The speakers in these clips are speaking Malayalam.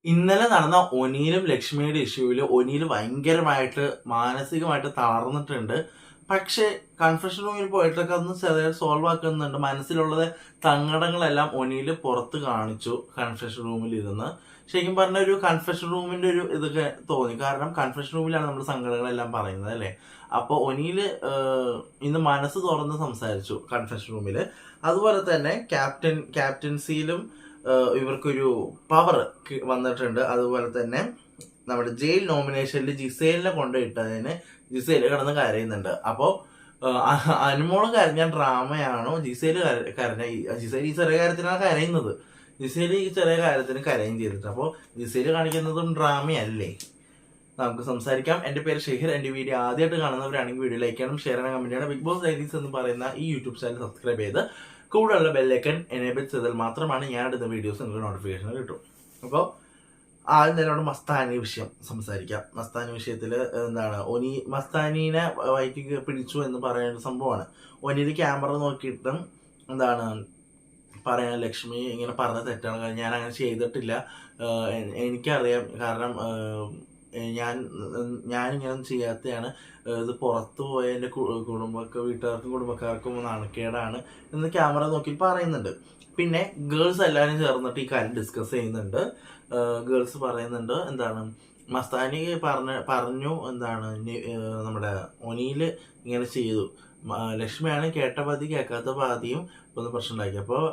ഇന്നലെ നടന്ന ഒനിയിലും ലക്ഷ്മിയുടെ ഇഷ്യൂവിൽ ഒനിയിൽ ഭയങ്കരമായിട്ട് മാനസികമായിട്ട് തളർന്നിട്ടുണ്ട്. പക്ഷെ കൺഫെഷൻ റൂമിൽ പോയിട്ടൊക്കെ ഒന്ന് ചെറിയ സോൾവ് ആക്കുന്നുണ്ട്. മനസ്സിലുള്ളത് സങ്കടങ്ങളെല്ലാം ഒനിയിൽ പുറത്ത് കാണിച്ചു കൺഫെഷൻ റൂമിൽ ഇരുന്ന്. ശരിക്കും പറഞ്ഞ ഒരു കൺഫെഷൻ റൂമിന്റെ ഒരു ഇതൊക്കെ തോന്നി. കാരണം കൺഫെഷൻ റൂമിലാണ് നമ്മൾ സങ്കടങ്ങളെല്ലാം പറയുന്നത് അല്ലേ. അപ്പോൾ ഒനിയിൽ ഇന്ന് മനസ്സ് തുറന്ന് സംസാരിച്ചു കൺഫെഷൻ റൂമിൽ. അതുപോലെ തന്നെ ക്യാപ്റ്റൻസിയിലും ഇവർക്കൊരു പവർ വന്നിട്ടുണ്ട്. അതുപോലെ തന്നെ നമ്മുടെ ജയിൽ നോമിനേഷനിൽ ജിസേലിനെ കൊണ്ടുപോയിട്ടതിന് ജിസേൽ കിടന്ന് കരയുന്നുണ്ട്. അപ്പോൾ അനുമോള് കരഞ്ഞ ഡ്രാമയാണോ ജിസേൽ കരഞ്ഞ? ജിസേൽ ഈ ചെറിയ കാര്യത്തിനാണ് കരയുന്നത്. ജിസേൽ ഈ ചെറിയ കാര്യത്തിന് കരയും ചെയ്തിട്ട്. അപ്പോൾ ജിസേൽ കാണിക്കുന്നതും ഡ്രാമയല്ലേ? നമുക്ക് സംസാരിക്കാം. എൻ്റെ പേര് ഷെഹിർ. എൻ്റെ വീഡിയോ ആദ്യമായിട്ട് കാണുന്നവരാണെങ്കിൽ വീഡിയോ ലൈക്ക് ചെയ്യണം, ഷെയർ ചെയ്യണം, കമന്റ് ചെയ്യണം. ബിഗ് ബോസ് ഡയറീസ് എന്ന് പറയുന്ന ഈ യൂട്യൂബ് ചാനൽ സബ്സ്ക്രൈബ് ചെയ്ത് കൂടെയുള്ള ബെല്ലൈക്കൺ എനേബിൾ ചെയ്താൽ മാത്രമാണ് ഞാൻ എടുത്ത വീഡിയോസ് നിങ്ങൾക്ക് നോട്ടിഫിക്കേഷൻ കിട്ടും. അപ്പോൾ ആദ്യം തന്നെ അവിടെ മസ്താനി വിഷയം സംസാരിക്കാം. മസ്താനി വിഷയത്തിൽ എന്താണ്, മസ്താനീനെ വയറ്റിക്ക് പിടിച്ചു എന്ന് പറയുന്ന സംഭവമാണ്. ഒനിയിൽ ക്യാമറ നോക്കിയിട്ടും എന്താണ് പറയാൻ, ലക്ഷ്മി ഇങ്ങനെ പറഞ്ഞ തെറ്റാണ്, ഞാൻ അങ്ങനെ ചെയ്തിട്ടില്ല, എനിക്കറിയാം, കാരണം ഞാനിങ്ങനെ ചെയ്യാത്തതാണ്, ഇത് പുറത്തു പോയ എൻ്റെ വീട്ടുകാർക്കും നാണക്കേടാണ് എന്ന് ക്യാമറ നോക്കി പറയുന്നുണ്ട്. പിന്നെ ഗേൾസ് എല്ലാവരും ചേർന്നിട്ട് ഈ കാര്യം ഡിസ്കസ് ചെയ്യുന്നുണ്ട്. ഗേൾസ് പറയുന്നുണ്ട് എന്താണ്, മസ്താനി പറഞ്ഞു എന്താണ്, നമ്മുടെ ഒനിയിൽ ഇങ്ങനെ ചെയ്തു, ലക്ഷ്മിയാണ് കേട്ട പാതി കേൾക്കാത്ത പാതിയും ഒന്ന് പ്രശ്നം ഉണ്ടാക്കി. അപ്പോൾ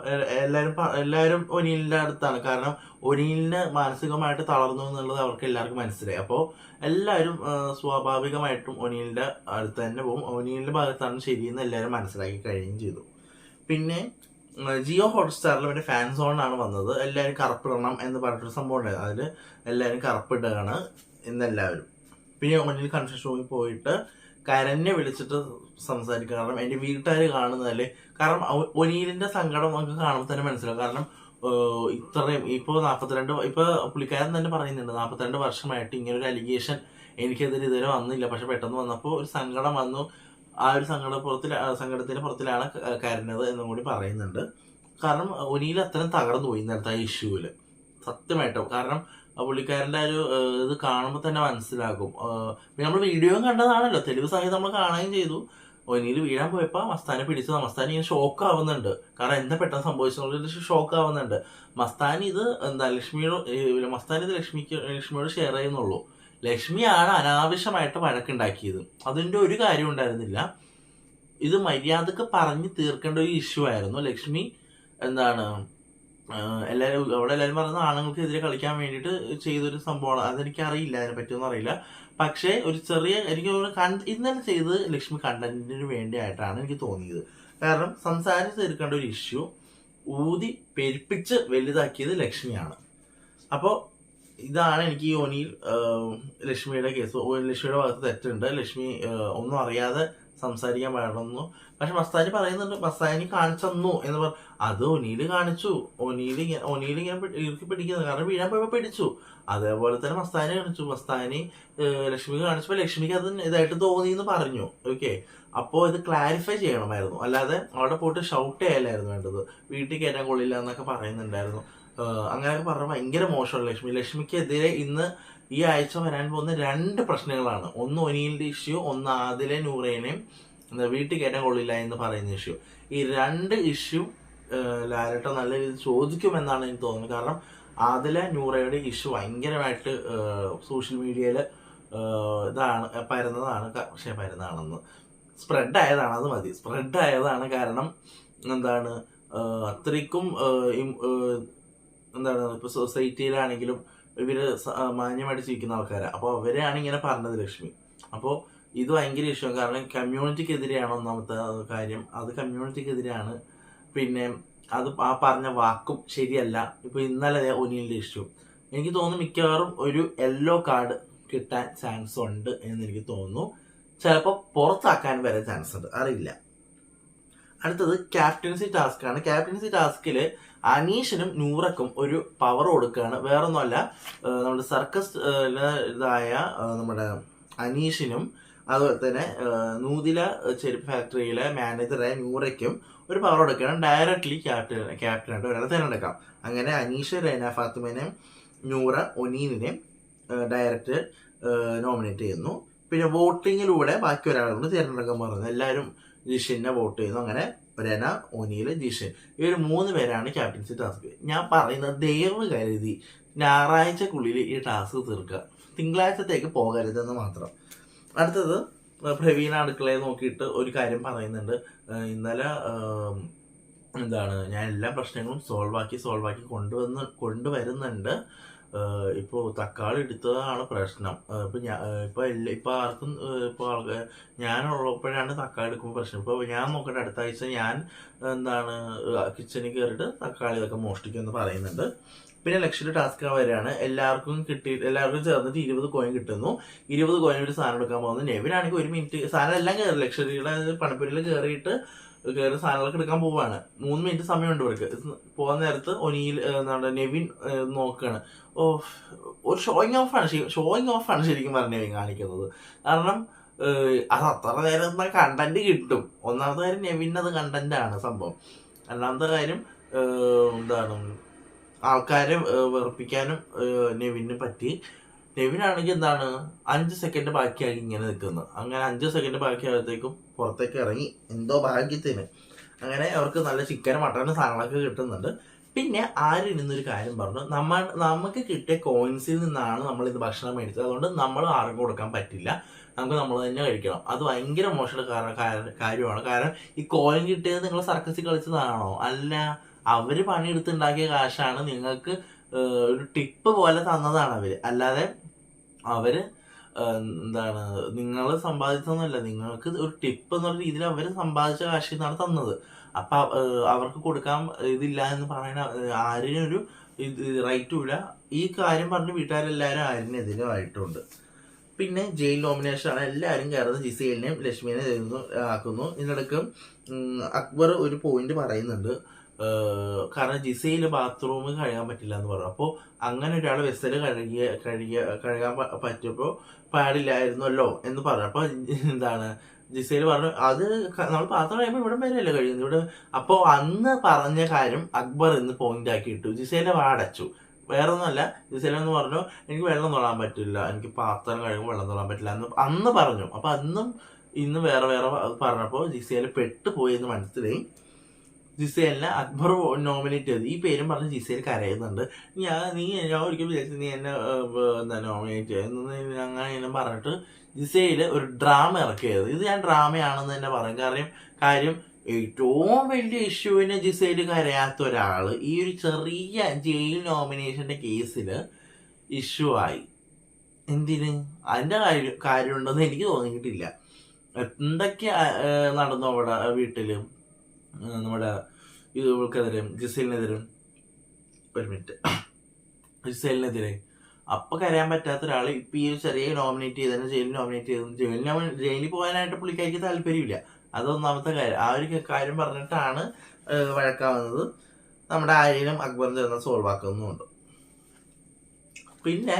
എല്ലാവരും ഒനിലിൻ്റെ അടുത്താണ്. കാരണം ഒനിലിന് മാനസികമായിട്ട് തളർന്നു എന്നുള്ളത് അവർക്ക് എല്ലാവർക്കും മനസ്സിലായി. അപ്പോൾ എല്ലാവരും സ്വാഭാവികമായിട്ടും ഒനിലിൻ്റെ അടുത്ത് തന്നെ പോകും. ഒനിലിൻ്റെ ഭാഗത്താണ് ശരിയെന്ന് എല്ലാവരും മനസ്സിലാക്കി കഴിയുകയും ചെയ്തു. പിന്നെ ജിയോ ഹോട്ട്സ്റ്റാറിൽ മറ്റേ ഫാൻ സോണാണ് വന്നത്. എല്ലാവരും കറുപ്പിടണം എന്ന് പറഞ്ഞിട്ടൊരു സംഭവം ഉണ്ടായത്. അതിൽ എല്ലാവരും കറുപ്പിടുകയാണ് ഇന്നെല്ലാവരും. പിന്നെ ഒനിൽ കൺഫെഷൻ റൂമിൽ പോയിട്ട് കരഞ്ഞെ വിളിച്ചിട്ട് സംസാരിക്കുക. കാരണം എൻ്റെ വീട്ടുകാർ കാണുന്നതല്ലേ. കാരണം ഒനീലിൻ്റെ സങ്കടം നമുക്ക് കാണുമ്പോൾ തന്നെ മനസ്സിലാവും. കാരണം ഇത്രയും ഇപ്പോൾ പുള്ളിക്കാരൻ തന്നെ പറയുന്നുണ്ട്, 42 വർഷമായിട്ട് ഇങ്ങനൊരു അലിഗേഷൻ എനിക്കെതിരെ ഇതുവരെ വന്നില്ല. പക്ഷെ പെട്ടെന്ന് വന്നപ്പോൾ ഒരു സങ്കടം വന്നു. ആ ഒരു സങ്കടത്തിന്റെ പുറത്തിലാണ് കരഞ്ഞത് എന്നും കൂടി പറയുന്നുണ്ട്. കാരണം ഒനിയിൽ അത്രയും തകർന്നു പോയി ഇന്നലത്തെ ആ ഇഷ്യൂവില്, സത്യമായിട്ടും. കാരണം പുള്ളിക്കാരൻ്റെ ഒരു ഇത് കാണുമ്പോൾ തന്നെ മനസ്സിലാകും. പിന്നെ നമ്മൾ വീഡിയോയും കണ്ടതാണല്ലോ, തെളിവ് സഹിതം നമ്മൾ കാണുകയും ചെയ്തു. ഒനിയിൽ വീഴാൻ പോയപ്പോൾ മസ്താനെ പിടിച്ചത്. മസ്താനി ഇങ്ങനെ ഷോക്ക് ആവുന്നുണ്ട്. കാരണം എന്താ പെട്ടെന്ന് സംഭവിച്ചെന്നുള്ളത് ഷോക്ക് ആവുന്നുണ്ട്. മസ്താനി ഇത് ലക്ഷ്മിയോട് ഷെയർ ചെയ്യുന്നുള്ളൂ. ലക്ഷ്മിയാണ് അനാവശ്യമായിട്ട് വഴക്കുണ്ടാക്കിയത്. അതിൻ്റെ ഒരു കാര്യം ഉണ്ടായിരുന്നില്ല. ഇത് മര്യാദക്ക് പറഞ്ഞ് തീർക്കേണ്ട ഒരു ഇഷ്യൂ ആയിരുന്നു. ലക്ഷ്മി എന്താണ്, എല്ലാവരും പറയുന്നത് ആണുങ്ങൾക്കെതിരെ കളിക്കാൻ വേണ്ടിയിട്ട് ചെയ്തൊരു സംഭവമാണ്. അതെനിക്ക് അറിയില്ല, അതിനെ പറ്റിയൊന്നും അറിയില്ല. പക്ഷേ ഒരു ചെറിയ, എനിക്ക് ഇന്നലെ ചെയ്ത് ലക്ഷ്മി കണ്ടന്റിന് വേണ്ടിയായിട്ടാണ് എനിക്ക് തോന്നിയത്. കാരണം സംസാരിച്ച് തീർക്കേണ്ട ഒരു ഇഷ്യൂ ഊതി പെരുപ്പിച്ച് വലുതാക്കിയത് ലക്ഷ്മിയാണ്. അപ്പോൾ ഇതാണ് എനിക്ക് ഈ ഒനിയിൽ ലക്ഷ്മിയുടെ കേസ്. ലക്ഷ്മിയുടെ ഭാഗത്ത് തെറ്റുണ്ട്. ലക്ഷ്മി ഒന്നും അറിയാതെ സംസാരിക്കാൻ പാടുന്നു. പക്ഷെ മസ്താനി പറയുന്നുണ്ട്, മസ്താനി കാണിച്ചു എന്ന് അത് ഒനിയിൽ കാണിച്ചു. ഒനിയിൽ ഇങ്ങനെ ഇറുക്കി പിടിക്കുന്നത്, കാരണം വീഴാൻ പോയപ്പോൾ പിടിച്ചു. അതേപോലെ തന്നെ മസ്താനി കാണിച്ചു. മസ്താനി ലക്ഷ്മിക്ക് കാണിച്ചപ്പോൾ ലക്ഷ്മിക്ക് അത് ഇതായിട്ട് തോന്നി എന്ന് പറഞ്ഞു. ഓക്കെ, അപ്പോൾ ഇത് ക്ലാരിഫൈ ചെയ്യണമായിരുന്നു. അല്ലാതെ അവിടെ പോയിട്ട് ഷൗട്ട് ചെയ്യലായിരുന്നു വേണ്ടത്. വീട്ടിൽ കയറ്റാൻ കൊള്ളില്ല എന്നൊക്കെ പറയുന്നുണ്ടായിരുന്നു. അങ്ങനെയൊക്കെ പറഞ്ഞാൽ ഭയങ്കര മോശമാണ് ലക്ഷ്മിക്കെതിരെ ഇന്ന് ഈ ആഴ്ച വരാൻ പോകുന്ന 2 പ്രശ്നങ്ങളാണ്. ഒന്ന് ഒനിയിലിന്റെ ഇഷ്യൂ, ഒന്ന് ആദിലെ നൂറേനെയും വീട്ടിൽ കയറ്റാൻ കൊള്ളില്ല എന്ന് പറയുന്ന ഇഷ്യൂ. ഈ 2 ഇഷ്യൂ ലാലേട്ട നല്ല രീതിയിൽ ചോദിക്കുമെന്നാണ് എനിക്ക് തോന്നുന്നത്. കാരണം ആദിലെ നൂറയുടെ ഇഷ്യൂ ഭയങ്കരമായിട്ട് സോഷ്യൽ മീഡിയയിൽ പരന്നതാണെന്ന് സ്പ്രെഡ് ആയതാണ്. അത് മതി, സ്പ്രെഡ് ആയതാണ്. കാരണം എന്താണ്, അത്രയ്ക്കും എന്താണ്, ഇപ്പൊ സൊസൈറ്റിയിലാണെങ്കിലും ഇവര് മാന്യമായിട്ട് ജീവിക്കുന്ന ആൾക്കാരാണ്. അപ്പോൾ അവരെയാണ് ഇങ്ങനെ പറഞ്ഞത് ലക്ഷ്മി. അപ്പോൾ ഇത് ഭയങ്കര ഇഷ്യൂ. കാരണം കമ്മ്യൂണിറ്റിക്കെതിരെയാണ് ഒന്നാമത്തെ കാര്യം. അത് കമ്മ്യൂണിറ്റിക്കെതിരെയാണ്. പിന്നെ അത് ആ പറഞ്ഞ വാക്കും ശരിയല്ല. ഇപ്പൊ ഇന്നലെ ഒനിയിലിന്റെ ഇഷ്യൂ, എനിക്ക് തോന്നുന്നു മിക്കവാറും ഒരു യെല്ലോ കാർഡ് കിട്ടാൻ ചാൻസ് ഉണ്ട് എന്ന് എനിക്ക് തോന്നുന്നു. ചിലപ്പോൾ പുറത്താക്കാൻ വരെ ചാൻസ് ഉണ്ട്, അറിയില്ല. അടുത്തത് ക്യാപ്റ്റൻസി ടാസ്ക് ആണ്. ക്യാപ്റ്റൻസി ടാസ്കിൽ അനീഷിനും നൂറക്കും ഒരു പവർ കൊടുക്കുകയാണ്. വേറൊന്നുമല്ല, നമ്മുടെ സർക്കസ് ഇതായ നമ്മുടെ അനീഷിനും അതുപോലെ തന്നെ നൂതില ചെരുപ്പ് ഫാക്ടറിയിലെ മാനേജറായ നൂറയ്ക്കും ഒരു പവർ കൊടുക്കുകയാണ്. ഡയറക്റ്റ്ലി ക്യാപ്റ്റനായിട്ട് ഒരാളെ തിരഞ്ഞെടുക്കാം. അങ്ങനെ അനീഷ്, റൈന ഫാത്തിമേനെ നൂറ ഒനീലിനെ ഡയറക്റ്റ് നോമിനേറ്റ് ചെയ്യുന്നു. പിന്നെ വോട്ടിങ്ങിലൂടെ ബാക്കി ഒരാളോട് തിരഞ്ഞെടുക്കാൻ പറയുന്നു. എല്ലാവരും ജിഷിനെ വോട്ട് ചെയ്യുന്നു. അങ്ങനെ രന, ഒനീൽ, ജിഷിൻ ഇവർ 3 പേരാണ് ക്യാപ്റ്റൻസി ടാസ്ക്. ഞാൻ പറയുന്നത് ദയവ് കരുതി ഞായറാഴ്ചക്കുള്ളിൽ ഈ ടാസ്ക് തീർക്കുക, തിങ്കളാഴ്ചത്തേക്ക് പോകരുതെന്ന് മാത്രം. അടുത്തത് പ്രവീണ അടുക്കളയെ നോക്കിയിട്ട് ഒരു കാര്യം പറയുന്നുണ്ട്. ഇന്നലെ ഞാൻ എല്ലാ പ്രശ്നങ്ങളും സോൾവ് ആക്കി കൊണ്ടുവരുന്നുണ്ട്. ഇപ്പോൾ തക്കാളി എടുത്തതാണ് പ്രശ്നം. ഇപ്പൊ ആർക്കും ഞാനുള്ളപ്പോഴാണ് തക്കാളി എടുക്കുമ്പോൾ പ്രശ്നം. ഇപ്പൊ ഞാൻ നോക്കട്ടെ, അടുത്ത ആഴ്ച ഞാൻ കിച്ചണിൽ കയറിയിട്ട് തക്കാളി ഇതൊക്കെ മോഷ്ടിക്കുമെന്ന് പറയുന്നുണ്ട്. പിന്നെ ലക്ഷറി ടാസ്ക് വരെയാണ്. എല്ലാവർക്കും ചേർന്നിട്ട് 20 കോയിൻ കിട്ടുന്നു. 20 കോയിൻ ഒരു സാധനം എടുക്കാൻ പോകുന്നു. നെവിനാണെങ്കിൽ 1 മിനിറ്റ് സാധനം എല്ലാം കയറി ലക്ഷറിയുടെ പണപ്പുരിയിൽ കയറി സാധനങ്ങളൊക്കെ എടുക്കാൻ പോവാണ്. 3 മിനിറ്റ് സമയമുണ്ട് ഇവർക്ക്. പോകാൻ നേരത്ത് നെവിൻ നോക്കുകയാണ്. ഒരു ഷോയിങ് ഓഫ് ആണ് ശരിക്കും പറഞ്ഞ നെവിൻ കാണിക്കുന്നത്. കാരണം അത് അത്ര നേരം കണ്ടന്റ് കിട്ടും. ഒന്നാമത്തെ കാര്യം നെവിൻ അത് കണ്ടന്റ് ആണ് സംഭവം. രണ്ടാമത്തെ കാര്യം ആൾക്കാരെ വെറുപ്പിക്കാനും നെവിന് പറ്റി. നെവിനാണെങ്കിൽ 5 സെക്കൻഡ് ബാക്കിയാക്കി ഇങ്ങനെ നിൽക്കുന്നത്. അങ്ങനെ 5 സെക്കൻഡ് ബാക്കിയാകത്തേക്കും പുറത്തേക്ക് ഇറങ്ങി എന്തോ ഭാഗ്യത്തിന്. അങ്ങനെ അവർക്ക് നല്ല ചിക്കൻ മട്ടൺ സാധനങ്ങളൊക്കെ കിട്ടുന്നുണ്ട്. പിന്നെ ആര് ഇന്നൊരു കാര്യം പറഞ്ഞു, നമുക്ക് കിട്ടിയ കോയിൻസിൽ നിന്നാണ് നമ്മൾ ഇത് ഭക്ഷണം മേടിച്ചത്, അതുകൊണ്ട് നമ്മൾ ആർക്കും കൊടുക്കാൻ പറ്റില്ല, നമുക്ക് നമ്മൾ തന്നെ കഴിക്കണം. അത് ഭയങ്കര മോശമുള്ള കാര്യമാണ്. കാരണം ഈ കോയിൻ കിട്ടിയത് നിങ്ങൾ സർക്കസിൽ കളിച്ചതാണോ? അല്ല, അവര് പണിയെടുത്തുണ്ടാക്കിയ കാശാണ്. നിങ്ങൾക്ക് ഒരു ടിപ്പ് പോലെ തന്നതാണ് അവര്. അല്ലാതെ അവര് നിങ്ങൾ സമ്പാദിച്ചതൊന്നുമല്ല. നിങ്ങൾക്ക് ഒരു ടിപ്പ് എന്നുള്ള രീതിയിൽ അവര് സമ്പാദിച്ച കാശിൽ നിന്നാണ് തന്നത്. അപ്പൊ അവർക്ക് കൊടുക്കാൻ ഇതില്ല എന്ന് പറയുന്ന ആരിനൊരു റൈറ്റും ഇല്ല. ഈ കാര്യം പറഞ്ഞ് വീട്ടുകാരെല്ലാവരും ആരിനെതിരായിട്ടുണ്ട്. പിന്നെ ജയിൽ നോമിനേഷൻ ആണ്. എല്ലാവരും കയറുന്നത് ജിസേലിനെയും ലക്ഷ്മിനെയും ആക്കുന്നു. ഇതിനിടയ്ക്ക് അക്ബർ ഒരു പോയിന്റ് പറയുന്നുണ്ട്. കാരണം ജിസയിൽ ബാത്റൂമിൽ കഴുകാൻ പറ്റില്ല എന്ന് പറഞ്ഞു. അപ്പോൾ അങ്ങനെ ഒരാൾ വെസല് കഴുകാൻ പറ്റിയപ്പോൾ പാടില്ലായിരുന്നല്ലോ എന്ന് പറഞ്ഞു. അപ്പൊ ജിസയിൽ പറഞ്ഞു, അത് നമ്മൾ പാത്രം കഴിയുമ്പോൾ ഇവിടെ വരെയല്ലേ കഴിയുന്നത് ഇവിടെ. അപ്പോൾ അന്ന് പറഞ്ഞ കാര്യം അക്ബർ ഇന്ന് പോയിന്റ് ആക്കി ഇട്ടു. ജിസയിലെ വാടച്ചു. വേറെ ഒന്നുമല്ല, ജിസേലെന്ന് പറഞ്ഞു എനിക്ക് വെള്ളം തൊടാൻ പറ്റില്ല, എനിക്ക് പാത്രം കഴിയുമ്പോൾ വെള്ളം തൊടാൻ പറ്റില്ല എന്ന് അന്ന് പറഞ്ഞു. അപ്പൊ അന്നും ഇന്ന് വേറെ പറഞ്ഞപ്പോൾ ജിസേല് പെട്ടുപോയി എന്ന് മനസ്സിലായി. ജിസേലിനെ അക്ബർ നോമിനേറ്റ് ചെയ്തു. ഈ പേരും പറഞ്ഞ് ജിസേൽ കരയുന്നുണ്ട്. ഞാൻ ഒരിക്കലും വിചാരിച്ചു നീ എന്നെ നോമിനേറ്റ് ചെയ്യുന്നത് അങ്ങനെ പറഞ്ഞിട്ട് ജിസേല് ഒരു ഡ്രാമ ഇറക്കിയത്. ഇത് ഞാൻ ഡ്രാമയാണെന്ന് തന്നെ പറയും. കാര്യം ഏറ്റവും വലിയ ഇഷ്യൂവിന് ജിസേല് കരയാത്ത ഒരാള് ഈ ഒരു ചെറിയ ജയിൽ നോമിനേഷന്റെ കേസിൽ ഇഷ്യൂ ആയി. എന്തിന്? അതിന്റെ കാര്യമുണ്ടെന്ന് എനിക്ക് തോന്നിയിട്ടില്ല. എന്തൊക്കെ നടന്നു അവിടെ വീട്ടില് നമ്മുടെ ഇവൾക്കെതിരെ ജിസേലിനെതിരെ ജിസേലിനെതിരെ അപ്പൊ കരയാൻ പറ്റാത്ത ഒരാള് ഇപ്പൊ ഈ ചെറിയ നോമിനേറ്റ് ചെയ്തതിന് ജയിലിൽ നോമിനേറ്റ് ചെയ്തു. ജയിലിൽ പോകാനായിട്ട് പുള്ളിക്കാർക്ക് താല്പര്യമില്ല. അതൊന്നാമത്തെ കാര്യം. ആ ഒരു കാര്യം പറഞ്ഞിട്ടാണ് വഴക്കാവുന്നത്. നമ്മുടെ ആര്യനും അക്ബറും ചേർന്ന് സോൾവ് ആക്കുന്നുമുണ്ട്. പിന്നെ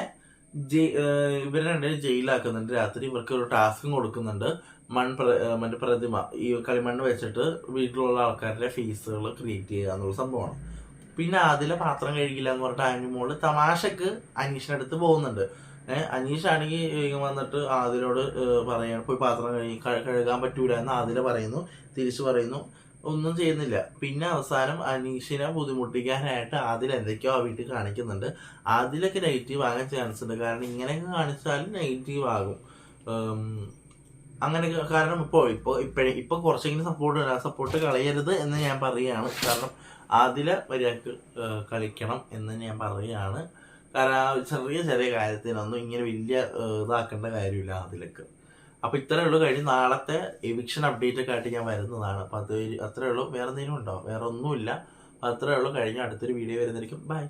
ഇവർ രണ്ടുപേരും ജയിലാക്കുന്നുണ്ട്. രാത്രി ഇവർക്ക് ഒരു ടാസ്കും കൊടുക്കുന്നുണ്ട്. മറ്റേ പ്രതിമ ഈ കളിമണ്ണ് വെച്ചിട്ട് വീട്ടിലുള്ള ആൾക്കാരുടെ ഫേസുകൾ ക്രിയേറ്റ് ചെയ്യുക എന്നുള്ള സംഭവമാണ്. പിന്നെ അതിലെ പാത്രം കഴുകില്ല എന്ന് പറഞ്ഞിട്ട് ആനിമോള് തമാശക്ക് അനീഷിനടുത്ത് പോകുന്നുണ്ട്. അനീഷാണെങ്കിൽ വന്നിട്ട് ആദിലോട് പറയാണ് പോയി പാത്രം കഴുകാൻ പറ്റൂല എന്ന് ആദില പറയുന്നു. തിരിച്ചു പറയുന്നു, ഒന്നും ചെയ്യുന്നില്ല. പിന്നെ അവസാനം അനീഷിനെ ബുദ്ധിമുട്ടിക്കാനായിട്ട് ആദിൽ എന്തൊക്കെയോ ആ വീട്ടിൽ കാണിക്കുന്നുണ്ട്. അതിലൊക്കെ നെഗറ്റീവ് ആകാൻ ചാൻസ് ഉണ്ട്. കാരണം ഇങ്ങനെയൊക്കെ കാണിച്ചാലും നെഗറ്റീവ് ആകും. അങ്ങനെ കാരണം ഇപ്പൊ കുറച്ചെങ്കിലും സപ്പോർട്ട് കളയരുത് എന്ന് ഞാൻ പറയുകയാണ്. കാരണം അതിലെ മര്യാദക്ക് കളിക്കണം എന്ന് ഞാൻ പറയുകയാണ്. കാരണം ചെറിയ കാര്യത്തിനൊന്നും ഇങ്ങനെ വലിയ ഇതാക്കേണ്ട കാര്യമില്ല അതിലൊക്കെ. അപ്പൊ ഇത്രയേ ഉള്ളൂ. കഴിഞ്ഞ് നാളത്തെ എവിക്ഷൻ അപ്ഡേറ്റ് ഒക്കെ ആയിട്ട് ഞാൻ വരുന്നതാണ്. അപ്പൊ അത്രയേ ഉള്ളൂ. വേറെ എന്തെങ്കിലും ഉണ്ടോ? വേറെ ഒന്നുമില്ല. അത്രയേ ഉള്ളൂ. കഴിഞ്ഞ അടുത്തൊരു വീഡിയോ വരുന്നതായിരിക്കും. ബൈ.